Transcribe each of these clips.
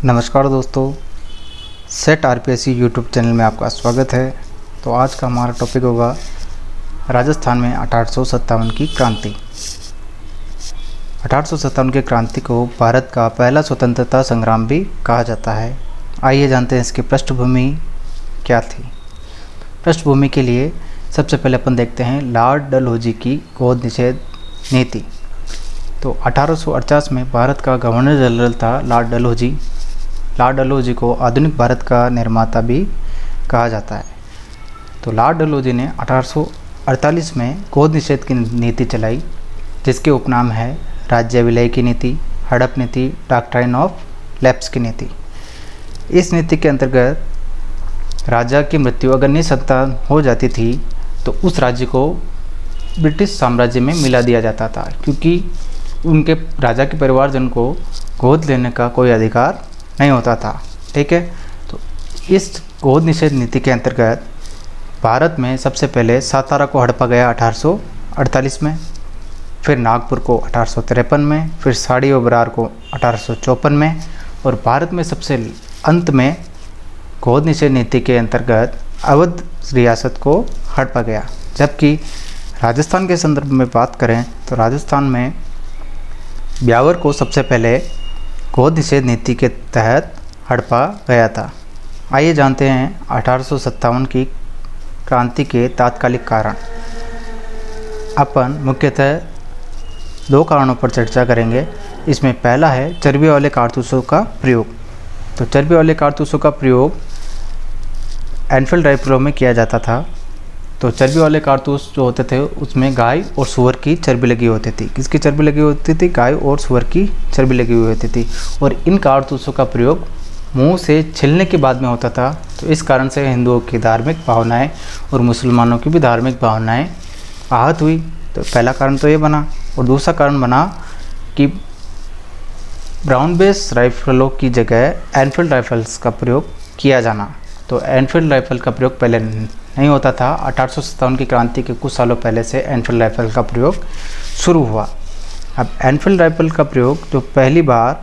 नमस्कार दोस्तों, set RPSC YouTube channel में आपका स्वागत है। तो आज का हमारा टॉपिक होगा राजस्थान में 1857 की क्रांति। 1857 की क्रांति को भारत का पहला स्वतंत्रता संग्राम भी कहा जाता है। आइए जानते हैं इसकी पृष्ठभूमि क्या थी। पृष्ठभूमि के लिए सबसे पहले अपन देखते हैं लॉर्ड डलहौजी की गोद निषेध नीति। तो 1848 में भारत का गवर्नर जनरल था लॉर्ड डलहौजी। लॉर्ड डलहौजी को आधुनिक भारत का निर्माता भी कहा जाता है। तो लॉर्ड डलहौजी ने 1848 में गोद निषेध की नीति चलाई, जिसके उपनाम है राज्य विलय की नीति, हड़प नीति, डॉक्ट्राइन ऑफ लैप्स की नीति। इस नीति के अंतर्गत राजा की मृत्यु अगर निसंतान हो जाती थी तो उस राज्य को ब्रिटिश साम्राज्य में मिला दिया जाता था, क्योंकि उनके राजा के परिवारजन को गोद लेने का कोई अधिकार नहीं होता था। ठीक है, तो इस गोद निषेध नीति के अंतर्गत भारत में सबसे पहले सातारा को हड़पा गया 1848 में, फिर नागपुर को 1853 में, फिर साड़ी और बरार को 1854 में, और भारत में सबसे अंत में गोद निषेध नीति के अंतर्गत अवध रियासत को हड़पा गया। जबकि राजस्थान के संदर्भ में बात करें तो राजस्थान में ब्यावर को सबसे पहले गोद निषेध नीति के तहत हड़पा गया था। आइए जानते हैं 1857 की क्रांति के तात्कालिक कारण। अपन मुख्यतः दो कारणों पर चर्चा करेंगे। इसमें पहला है चर्बी वाले कारतूसों का प्रयोग। तो चर्बी वाले कारतूसों का प्रयोग एनफील्ड राइफलों में किया जाता था। तो चर्बी वाले कारतूस जो होते थे उसमें गाय और सुअर की चर्बी लगी होती थी। किसकी चर्बी लगी होती थी? गाय और सुअर की चर्बी लगी हुई होती थी। और इन कारतूसों का प्रयोग मुंह से छिलने के बाद में होता था। तो इस कारण से हिंदुओं की धार्मिक भावनाएं और मुसलमानों की भी धार्मिक भावनाएं आहत हुई। तो पहला कारण तो ये बना। और दूसरा कारण बना कि ब्राउन बेस राइफलों की जगह एनफील्ड राइफल्स का प्रयोग किया जाना। तो एनफील्ड राइफल का प्रयोग पहले नहीं होता था। 1857 की क्रांति के कुछ सालों पहले से एनफील्ड राइफल का प्रयोग शुरू हुआ। अब एनफील्ड राइफल का प्रयोग जो पहली बार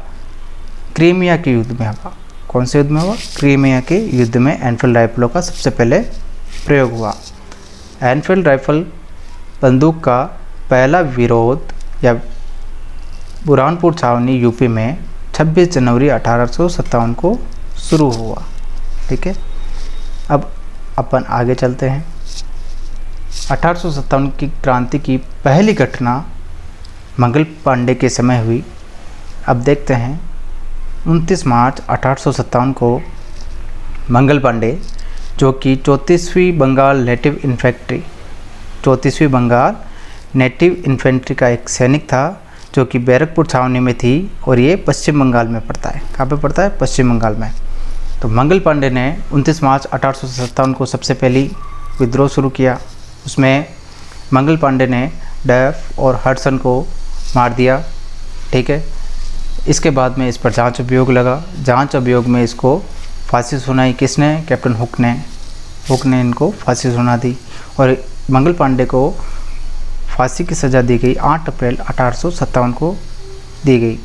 क्रीमिया के युद्ध में हुआ। कौन से युद्ध में हुआ? क्रीमिया के युद्ध में एनफील्ड राइफलों का सबसे पहले प्रयोग हुआ। एनफील्ड राइफल बंदूक का पहला विरोध या बुरहानपुर छावनी यूपी में 26 जनवरी 1857 को शुरू हुआ। ठीक है, अब अपन आगे चलते हैं। 1857 की क्रांति की पहली घटना मंगल पांडे के समय हुई। अब देखते हैं 29 मार्च 1857 को मंगल पांडे, जो कि 34वीं बंगाल नेटिव इन्फेंट्री का एक सैनिक था, जो कि बैरकपुर छावनी में थी, और ये पश्चिम बंगाल में पड़ता है। कहाँ पे पड़ता है? पश्चिम बंगाल में। तो मंगल पांडे ने 29 मार्च 1857 को सबसे पहली विद्रोह शुरू किया। उसमें मंगल पांडे ने डफ और हडसन को मार दिया। ठीक है, इसके बाद में इस पर जांच अभियोग लगा। जांच अभियोग में इसको फांसी सुनाई किसने? कैप्टन हुक ने इनको फांसी सुना दी, और मंगल पांडे को फांसी की सज़ा दी गई। 8 अप्रैल 1857 को दी गई।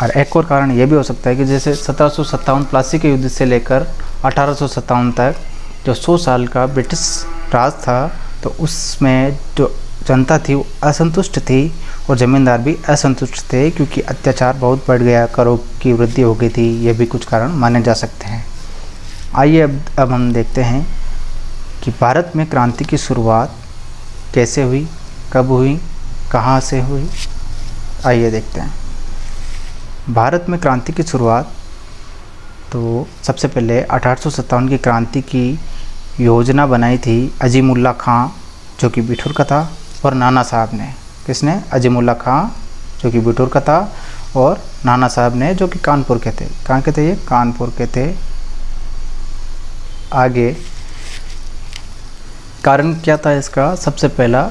और एक और कारण यह भी हो सकता है कि जैसे 1757 प्लासी के युद्ध से लेकर 1857 तक जो 100 साल का ब्रिटिश राज था, तो उसमें जो जनता थी वो असंतुष्ट थी, और ज़मींदार भी असंतुष्ट थे, क्योंकि अत्याचार बहुत बढ़ गया, करों की वृद्धि हो गई थी। ये भी कुछ कारण माने जा सकते हैं। आइए अब हम देखते हैं कि भारत में क्रांति की शुरुआत कैसे हुई, कब हुई, कहाँ से हुई। आइए देखते हैं भारत में क्रांति की शुरुआत। तो सबसे पहले 1857 की क्रांति की योजना बनाई थी अजीमुल्ला खां, जो कि बिठूर का था, और नाना साहब ने। किसने? अजीमुल्ला खां, जो कि बिठूर का था, और नाना साहब ने, जो कि कानपुर के थे। कहाँ के थे ये? कानपुर के थे। आगे कारण क्या था इसका? सबसे पहला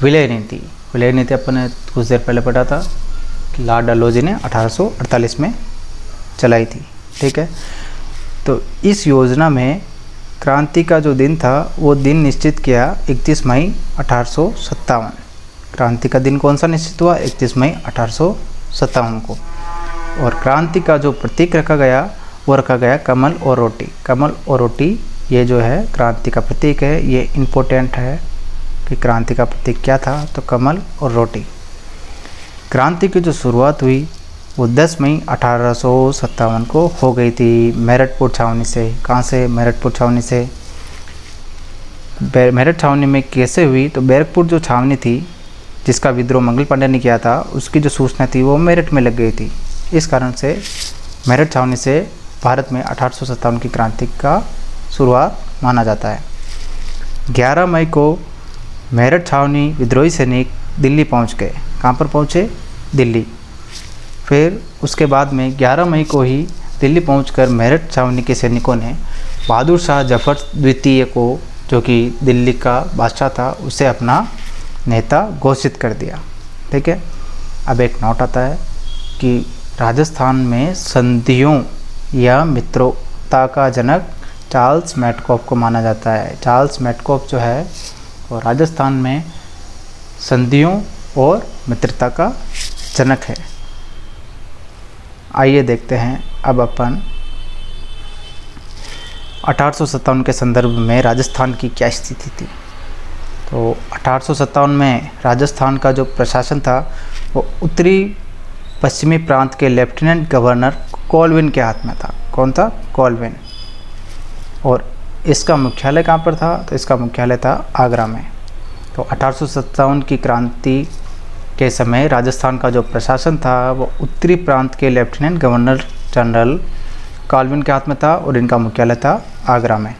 विलय नीति। विलय नीति अपन ने कुछ देर पहले पढ़ा था, लॉर्ड डलहौजी ने 1848 में चलाई थी। ठीक है, तो इस योजना में क्रांति का जो दिन था वो दिन निश्चित किया 31 मई 1857। क्रांति का दिन कौन सा निश्चित हुआ? 31 मई 1857 को। और क्रांति का जो प्रतीक रखा गया वो रखा गया कमल और रोटी। कमल और रोटी ये जो है क्रांति का प्रतीक है। ये इम्पोर्टेंट है कि क्रांति का प्रतीक क्या था, तो कमल और रोटी। क्रांति की जो शुरुआत हुई वो 10 मई 1857 को हो गई थी मेरठपुर छावनी से। कहाँ से? मेरठपुर छावनी से। मेरठ छावनी में कैसे हुई? तो बैरकपुर जो छावनी थी जिसका विद्रोह मंगल पांडे ने किया था, उसकी जो सूचना थी वो मेरठ में लग गई थी। इस कारण से मेरठ छावनी से भारत में 1857 की क्रांति का शुरुआत माना जाता है। 11 मई को मेरठ छावनी विद्रोही सैनिक दिल्ली पहुंच गए। कहाँ पर पहुंचे? दिल्ली। फिर उसके बाद में 11 मई को ही दिल्ली पहुंचकर मेरठ छावनी के सैनिकों ने बहादुर शाह जफर द्वितीय को, जो कि दिल्ली का बादशाह था, उसे अपना नेता घोषित कर दिया। ठीक है। अब एक नोट आता है कि राजस्थान में संधियों या मित्रता का जनक चार्ल्स मैटकॉफ को माना जाता है। चार्ल्स मैटकॉफ जो है वो राजस्थान में संधियों और मित्रता का जनक है। आइए देखते हैं अब अपन 1857 के संदर्भ में राजस्थान की क्या स्थिति थी। तो 1857 में राजस्थान का जो प्रशासन था वो उत्तरी पश्चिमी प्रांत के लेफ्टिनेंट गवर्नर कोलविन के हाथ में था। कौन था? कोलविन। और इसका मुख्यालय कहाँ पर था? तो इसका मुख्यालय था आगरा में। तो 1857 की क्रांति के समय राजस्थान का जो प्रशासन था वो उत्तरी प्रांत के लेफ्टिनेंट गवर्नर जनरल कोलविन के हाथ में था और इनका मुख्यालय था आगरा में।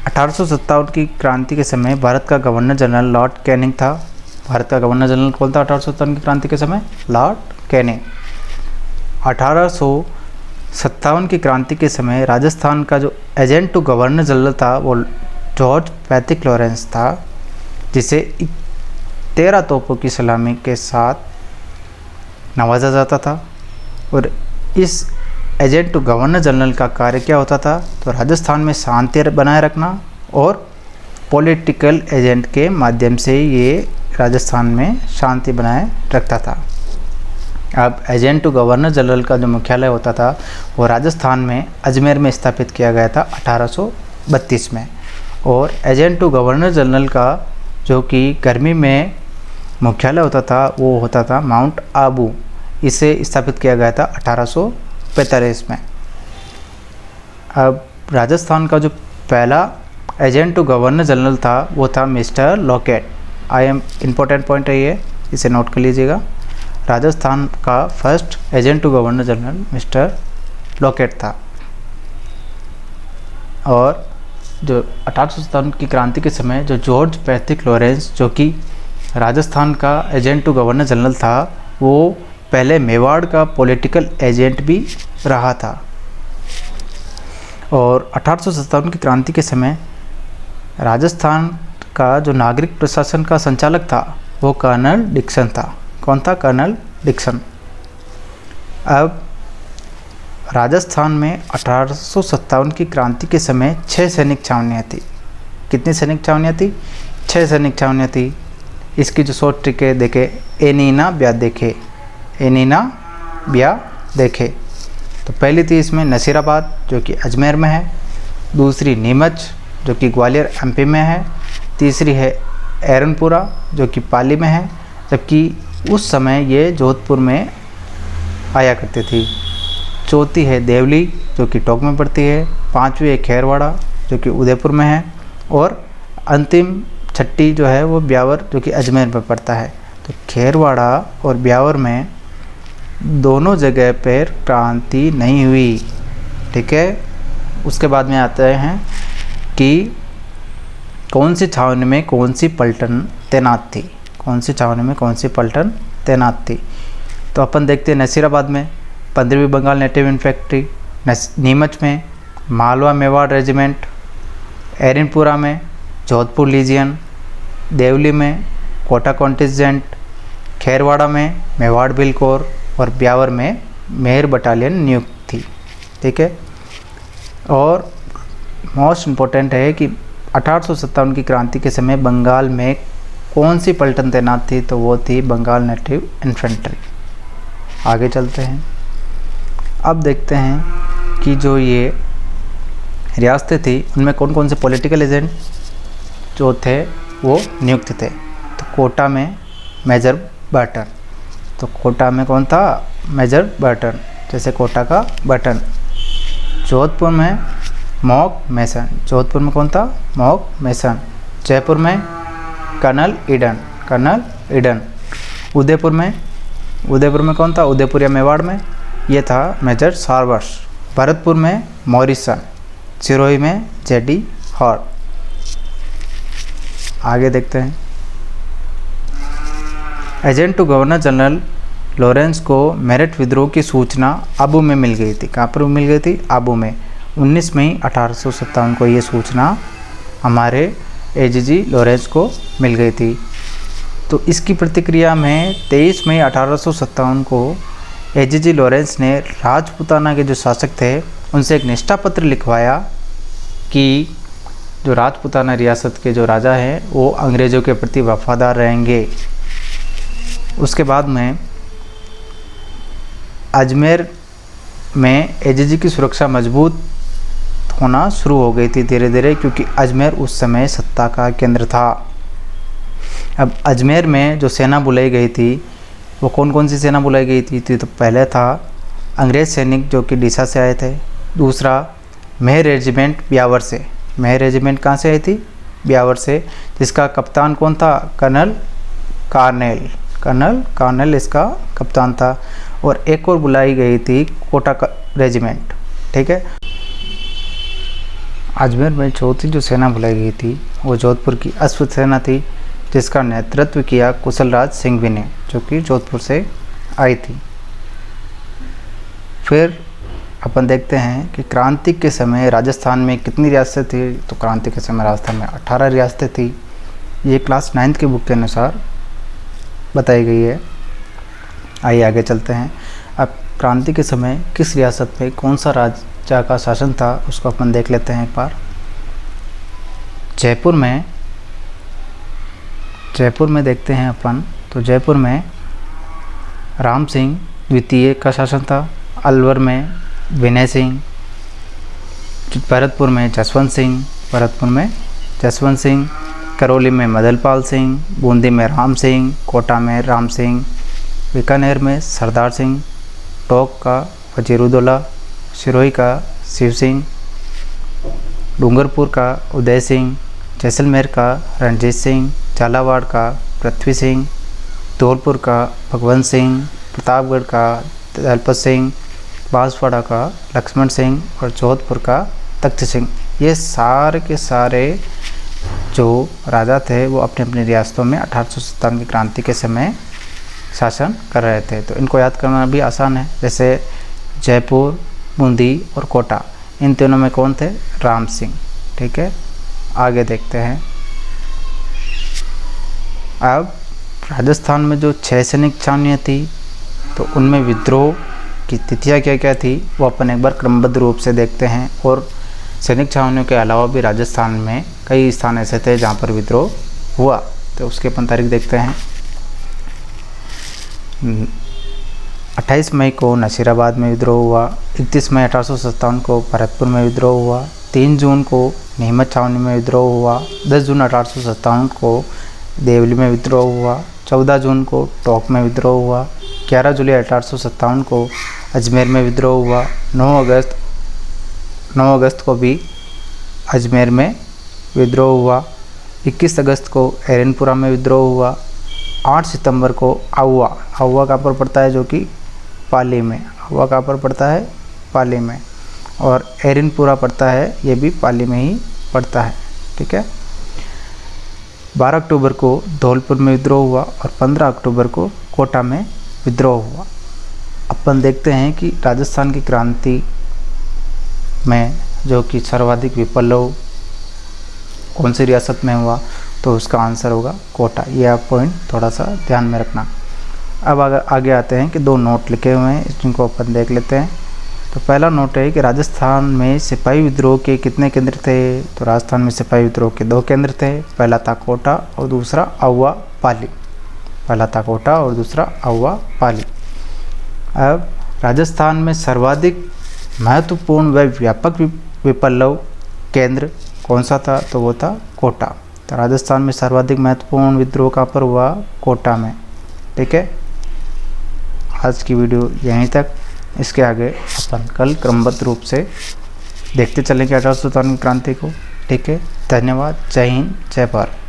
1857 की क्रांति के समय भारत का गवर्नर जनरल लॉर्ड कैनिंग था। भारत का गवर्नर जनरल कौन था 1857 की क्रांति के समय? Lord Canning. 1857 की क्रांति के समय राजस्थान का जो एजेंट टू गवर्नर जनरल था वो जॉर्ज पैथिक लॉरेंस था, जिसे 13 तोपों की सलामी के साथ नवाजा जाता था। और इस एजेंट टू गवर्नर जनरल का कार्य क्या होता था? तो राजस्थान में शांति बनाए रखना और पॉलिटिकल एजेंट के माध्यम से ये राजस्थान में शांति बनाए रखता था। अब एजेंट टू गवर्नर जनरल का जो मुख्यालय होता था वो राजस्थान में अजमेर में स्थापित किया गया था 1832 में। और एजेंट टू गवर्नर जनरल का जो कि गर्मी में मुख्यालय होता था वो होता था माउंट आबू। इसे स्थापित किया गया था 1845 में। अब राजस्थान का जो पहला एजेंट टू गवर्नर जनरल था वो था मिस्टर लॉकेट। इम्पोर्टेंट पॉइंट है ये, इसे नोट कर लीजिएगा। राजस्थान का first agent to governor general mister Lockett था। और जो 1857 की क्रांति के समय जो जॉर्ज पैथिक लॉरेंस जो कि राजस्थान का एजेंट टू गवर्नर जनरल था, वो पहले मेवाड़ का पॉलिटिकल एजेंट भी रहा था। और 1857 की क्रांति के समय राजस्थान का जो नागरिक प्रशासन का संचालक था वो कर्नल डिक्सन था। कौन था? Colonel Dixon. अब राजस्थान में 1857 की क्रांति के समय 6 सैनिक छावनियाँ थी। कितनी सैनिक छावनियाँ थी? 6 सैनिक छावनियाँ थी। इसकी जो शॉर्ट ट्रिक है देखे, एनीना ब्या देखे, एनीना ब्या देखे। तो पहली थी इसमें नसीराबाद जो कि अजमेर में है, दूसरी नीमच जो कि ग्वालियर एमपी में है, तीसरी है एरनपुरा जो कि पाली में है, जबकि उस समय ये जोधपुर में आया करती थी। चौथी है देवली जो कि टोंक में पड़ती है, पांचवी है खेरवाड़ा जो कि उदयपुर में है, और अंतिम छठी जो है वो ब्यावर जो कि अजमेर में पड़ता है। तो खेरवाड़ा और ब्यावर में दोनों जगह पर क्रांति नहीं हुई। ठीक है। उसके बाद में आते हैं कि कौन सी छावनी में कौन सी पलटन तैनात थी। कौन सी छावनी में कौन सी पलटन तैनात थी। तो अपन देखते हैं नसीराबाद में 15वीं बंगाल नेटिव इन्फेंट्री, नीमच में मालवा मेवाड़ रेजिमेंट, एरनपुरा में जोधपुर लीजियन, देवली में कोटा कॉन्टिजेंट, खेरवाड़ा में मेवाड़ बिल कोर और ब्यावर में मेहर बटालियन नियुक्त थी। ठीक है। और मोस्ट इम्पोर्टेंट है कि 1857 की क्रांति के समय बंगाल में कौन सी पलटन तैनात थी, तो वो थी बंगाल नेटिव इन्फेंट्री। आगे चलते हैं। अब देखते हैं कि जो ये रियासतें थी उनमें कौन कौन से पॉलिटिकल एजेंट जो थे वो नियुक्त थे। तो कोटा में मेजर बर्टन, तो कोटा में कौन था? मेजर बर्टन, जैसे कोटा का बटन। जोधपुर में मॉक मेसन, जोधपुर में कौन था? Mock Mason. जयपुर में Colonel Eden, Colonel Eden. Udaipur में कौन था? उदयपुर या मेवाड़ में ये था मेजर सार्वस। भरतपुर में मॉरिसन। सिरोही में जेडी हॉर। आगे देखते हैं। Agent to governor general Lawrence को मेरठ विद्रोह की सूचना आबू में मिल गई थी। कहाँ पर मिल गई थी? आबू में। 19 मई 1857 को ये सूचना हमारे एजीजी लॉरेंस को मिल गई थी। तो इसकी प्रतिक्रिया में 23 मई 1857 को एजीजी लॉरेंस ने राजपूताना के जो शासक थे उनसे एक निष्ठा पत्र लिखवाया कि जो राजपूताना रियासत के जो राजा हैं वो अंग्रेज़ों के प्रति वफादार रहेंगे। उसके बाद में अजमेर में एजीजी की सुरक्षा मजबूत होना शुरू हो गई थी धीरे धीरे, क्योंकि अजमेर उस समय सत्ता का केंद्र था। अब अजमेर में जो सेना बुलाई गई थी वो कौन कौन सी सेना बुलाई गई थी? तो पहले था अंग्रेज़ सैनिक जो कि डीसा से आए थे। दूसरा मेहर रेजिमेंट ब्यावर से। मेहर रेजिमेंट कहाँ से आई थी? ब्यावर से, जिसका कप्तान कौन था? Colonel Cornell. कर्नल कार्नेल इसका कप्तान था। और एक और बुलाई गई थी कोटा का रेजिमेंट। ठीक है। अजमेर में चौथी जो सेना बुलाई गई थी वो जोधपुर की अश्व सेना थी, जिसका नेतृत्व किया कुशलराज सिंघवी ने, जो कि जोधपुर से आई थी। फिर अपन देखते हैं कि क्रांति के समय राजस्थान में कितनी रियासतें थी। तो क्रांति के समय राजस्थान में 18 रियासतें थी। ये क्लास 9th की बुक के अनुसार बताई गई है। आइए आगे चलते हैं। अब क्रांति के समय किस रियासत में कौन सा राजा का शासन था उसको अपन देख लेते हैं एक बार। जयपुर में देखते हैं अपन। तो जयपुर में राम सिंह द्वितीय का शासन था। अलवर में विनय सिंह। भरतपुर में जसवंत सिंह। करौली में मदनपाल सिंह। बूंदी में राम सिंह। कोटा में राम सिंह। बीकानेर में सरदार सिंह। टोंक का वजीरुद्दौला। सिरोही का शिव सिंह। डूंगरपुर का उदय सिंह। जैसलमेर का रणजीत सिंह। झालावाड़ का पृथ्वी सिंह। धौलपुर का भगवंत सिंह। प्रतापगढ़ का दलपत सिंह। बांसवाड़ा का लक्ष्मण सिंह और जोधपुर का तख्त सिंह। ये सारे के सारे जो राजा थे वो अपने अपनी रियासतों में 1857 की क्रांति के समय शासन कर रहे थे। तो इनको याद करना भी आसान है। जैसे जयपुर, बूंदी और कोटा, इन तीनों में कौन थे? राम सिंह। ठीक है। आगे देखते हैं। अब राजस्थान में जो 6 सैनिक छावनियाँ थी तो उनमें विद्रोह की तिथियाँ क्या क्या थी वो अपन एक बार क्रमबद्ध रूप से देखते हैं। और सैनिक छावनियों के अलावा भी राजस्थान में कई स्थान ऐसे थे जहाँ पर विद्रोह हुआ, तो उसकी अपन तारीख देखते हैं। 28 मई को नसीराबाद में विद्रोह हुआ। 31 मई 1857 को भरतपुर में विद्रोह हुआ। 3 जून को नीमच छावनी में विद्रोह हुआ। 10 जून 1857 को देवली में विद्रोह हुआ। 14 जून को टोंक में विद्रोह हुआ। 11 जुलाई 1857 को अजमेर में विद्रोह हुआ। 9 अगस्त को भी अजमेर में विद्रोह हुआ। 21 अगस्त को एरनपुरा में विद्रोह हुआ। 8 सितंबर को आहुआ कहाँ पर पड़ता है? जो कि पाली में। आहुआ कहाँ पर पड़ता है? पाली में। और एरनपुरा पड़ता है, ये भी पाली में ही पड़ता है। ठीक है। 12 अक्टूबर को धौलपुर में विद्रोह हुआ और 15 अक्टूबर को कोटा में विद्रोह हुआ। अपन देखते हैं कि राजस्थान की क्रांति में जो कि सर्वाधिक विप्लव कौन सी रियासत में हुआ, तो उसका आंसर होगा कोटा। ये आप पॉइंट थोड़ा सा ध्यान में रखना। अब आगे आते हैं कि 2 नोट लिखे हुए हैं, जिनको अपन देख लेते हैं। तो पहला नोट है कि राजस्थान में सिपाही विद्रोह के कितने केंद्र थे? तो राजस्थान में सिपाही विद्रोह के 2 केंद्र थे। पहला था कोटा और दूसरा आहुआ पाली। पहला था कोटा और दूसरा आहुआ पाली। अब राजस्थान में सर्वाधिक महत्वपूर्ण व व्यापक विप्लव केंद्र कौन सा था? तो वो था कोटा। तो राजस्थान में सर्वाधिक महत्वपूर्ण विद्रोह कहाँ पर हुआ? कोटा में। ठीक है, आज की वीडियो यहीं तक। इसके आगे अपन कल क्रमबद्ध रूप से देखते चलेंगे 1857 क्रांति को। ठीक है, धन्यवाद। जय हिंद, जय भारत।